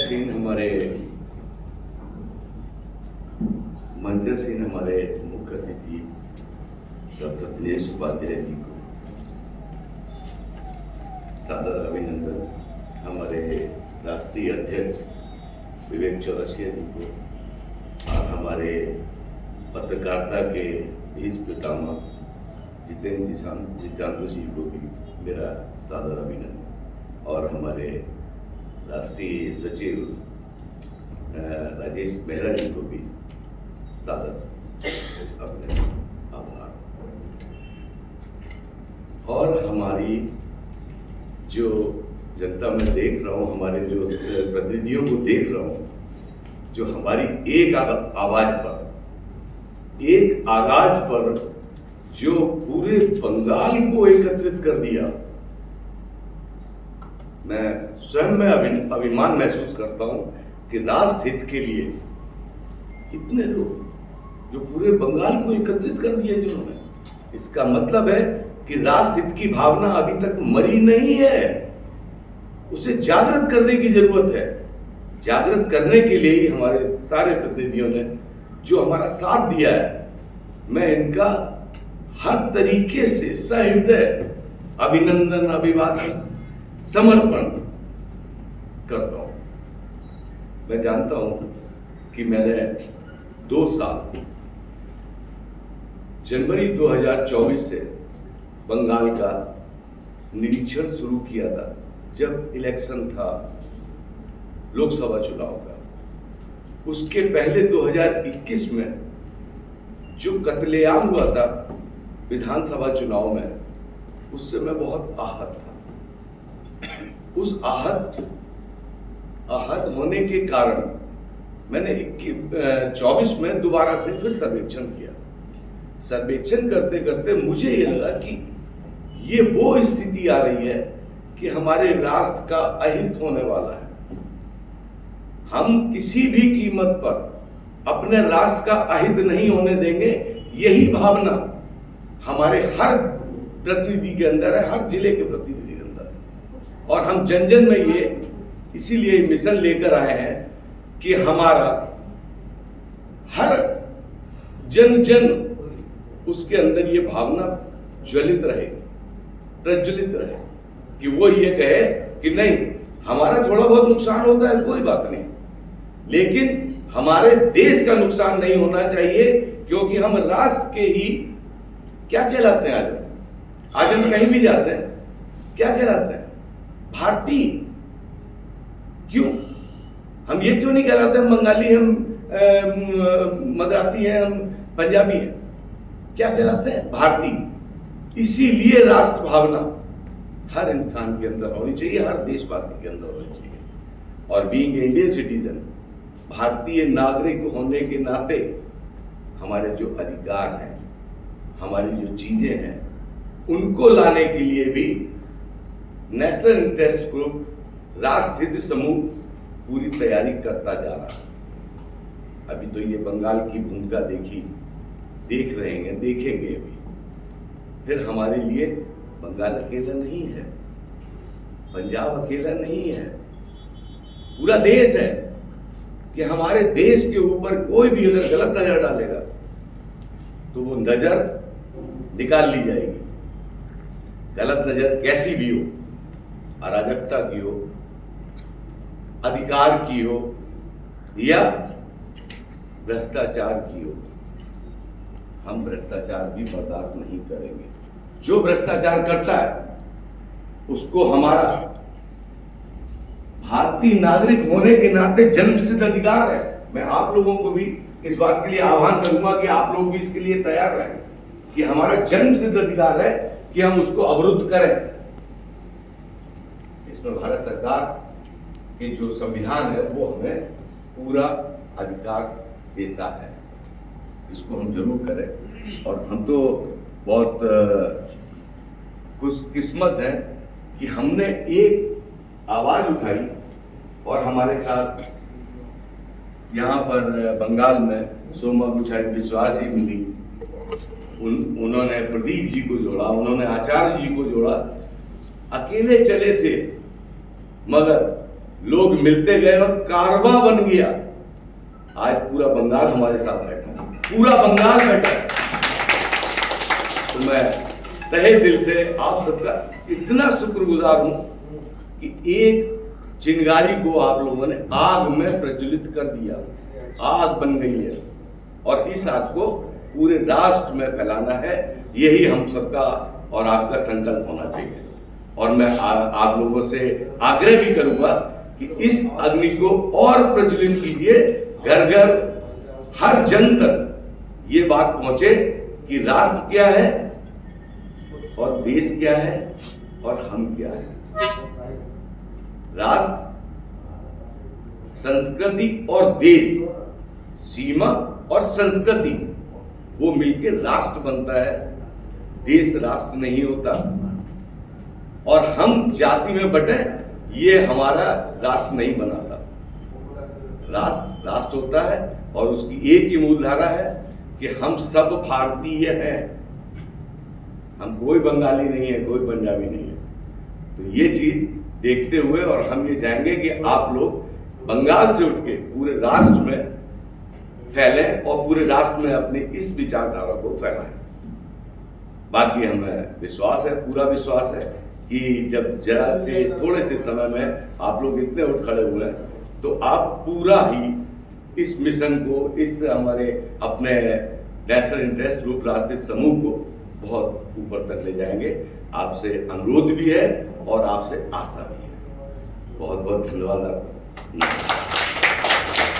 मंचासीन हमारे मुख्य अतिथि डॉक्टर दिनेश उपाध्याय जी को सादर अभिनंदन, हमारे राष्ट्रीय अध्यक्ष विवेक चौरसिया जी को और हमारे पत्रकारिता के भीष पितामह जितेंद्र जी को भी मेरा सादर अभिनंदन और हमारे राष्ट्रीय सचिव राजेश मेहरा जी को भी सादर अभिनंदन, आभार। और हमारी जो जनता में देख रहा हूँ, हमारे जो प्रतिनिधियों को देख रहा हूँ, जो हमारी एक आगाज पर जो पूरे बंगाल को एकत्रित कर दिया, मैं स्वयं में अभिमान महसूस करता हूं कि राष्ट्र हित के लिए इतने लोग जो पूरे बंगाल को एकत्रित कर दिया जिन्होंने, इसका मतलब है कि राष्ट्र हित की भावना अभी तक मरी नहीं है, उसे जागृत करने की जरूरत है। जागृत करने के लिए ही हमारे सारे प्रतिनिधियों ने जो हमारा साथ दिया है, मैं इनका हर तरीके से सहृदय अभिनंदन, अभिवादन, समर्पण करता हूं। मैं जानता हूं कि मैंने 2 साल जनवरी 2024 से बंगाल का निरीक्षण शुरू किया था, जब इलेक्शन था लोकसभा चुनाव का। उसके पहले 2021 में जो कत्लेआम हुआ था विधानसभा चुनाव में, उससे मैं बहुत आहत था। उस आहत होने के कारण मैंने 24 में दोबारा से फिर सर्वेक्षण किया। सर्वेक्षण करते करते मुझे ये लगा कि ये वो स्थिति आ रही है कि हमारे राष्ट्र का अहित होने वाला है। हम किसी भी कीमत पर अपने राष्ट्र का अहित नहीं होने देंगे, यही भावना हमारे हर प्रतिनिधि के अंदर है, हर जिले के प्रतिनिधि के अंदर है। और हम जन जन में ये इसीलिए मिशन लेकर आए हैं कि हमारा हर जन जन उसके अंदर ये भावना ज्वलित रहे, प्रज्वलित रहे, कि वो ये कहे कि नहीं, हमारा थोड़ा बहुत नुकसान होता है, कोई बात नहीं, लेकिन हमारे देश का नुकसान नहीं होना चाहिए, क्योंकि हम राष्ट्र के ही क्या कहलाते हैं। आज हम कहीं भी जाते हैं क्या कहलाते हैं? भारतीय। क्यों? हम ये क्यों नहीं कहलाते हम बंगाली, हम मद्रासी हैं, हम पंजाबी हैं? क्या कहलाते हैं? भारतीय। इसीलिए राष्ट्र भावना हर इंसान के अंदर होनी चाहिए, हर देशवासी के अंदर होनी चाहिए। और बीइंग इंडियन सिटीजन, भारतीय नागरिक होने के नाते हमारे जो अधिकार हैं, हमारी जो चीजें हैं, उनको लाने के लिए भी नेशनल इंटरेस्ट ग्रुप, राष्ट्र हित समूह पूरी तैयारी करता जा रहा है। अभी तो ये बंगाल की भूमिका देख रहे हैं, देखेंगे अभी। फिर हमारे लिए बंगाल अकेला नहीं है, पंजाब अकेला नहीं है, पूरा देश है। कि हमारे देश के ऊपर कोई भी अगर गलत नजर डालेगा तो वो नजर निकाल ली जाएगी। गलत नजर कैसी भी हो, अराजकता की हो, अधिकार की हो, या भ्रष्टाचार की हो, हम भ्रष्टाचार भी बर्दाश्त नहीं करेंगे। जो भ्रष्टाचार करता है उसको हमारा भारतीय नागरिक होने के नाते जन्मसिद्ध अधिकार है। मैं आप लोगों को भी इस बात के लिए आह्वान करूंगा कि आप लोग भी इसके लिए तैयार रहें कि हमारा जन्मसिद्ध अधिकार है कि हम उसको अवरुद्ध करें। इसमें भारत सरकार के जो संविधान है वो हमें पूरा अधिकार देता है, इसको हम जरूर करें। और हम तो बहुत खुशकिस्मत हैं कि हमने एक आवाज उठाई और हमारे साथ यहाँ पर बंगाल में सोमा बुचाई विश्वास ही मिली। उन्होंने प्रदीप जी को जोड़ा, उन्होंने आचार्य जी को जोड़ा। अकेले चले थे मगर लोग मिलते गए और कारवां बन गया। आज पूरा बंगाल हमारे साथ बैठा, पूरा बंगाल बैठा है। तो मैं तहे दिल से आप सबका इतना शुक्रगुजार हूं कि एक चिंगारी को आप लोगों ने आग में प्रज्वलित कर दिया, आग बन गई है और इस आग को पूरे राष्ट्र में फैलाना है। यही हम सबका और आपका संकल्प होना चाहिए। और मैं आप लोगों से आग्रह भी करूंगा कि इस अग्नि को और प्रज्वलित कीजिए, घर घर हर जन तक ये बात पहुंचे कि राष्ट्र क्या है और देश क्या है और हम क्या है। राष्ट्र, संस्कृति और देश, सीमा और संस्कृति वो मिलकर राष्ट्र बनता है, देश राष्ट्र नहीं होता। और हम जाति में बटे ये हमारा राष्ट्र नहीं बनाता। राष्ट्र राष्ट्र होता है और उसकी एक ही मूलधारा है कि हम सब भारतीय हैं, हम कोई बंगाली नहीं है, कोई पंजाबी नहीं है। तो ये चीज देखते हुए और हम ये चाहेंगे कि आप लोग बंगाल से उठ के पूरे राष्ट्र में फैलें और पूरे राष्ट्र में अपनी इस विचारधारा को फैलाएं। बाकी हमें विश्वास है, पूरा विश्वास है कि जब जरा से थोड़े से समय में आप लोग इतने उठ खड़े हुए हैं तो आप पूरा ही इस मिशन को, इस हमारे अपने नेशनल इंटरेस्ट ग्रुप राष्ट्रीय समूह को बहुत ऊपर तक ले जाएंगे। आपसे अनुरोध भी है और आपसे आशा भी है। बहुत बहुत धन्यवाद आपका।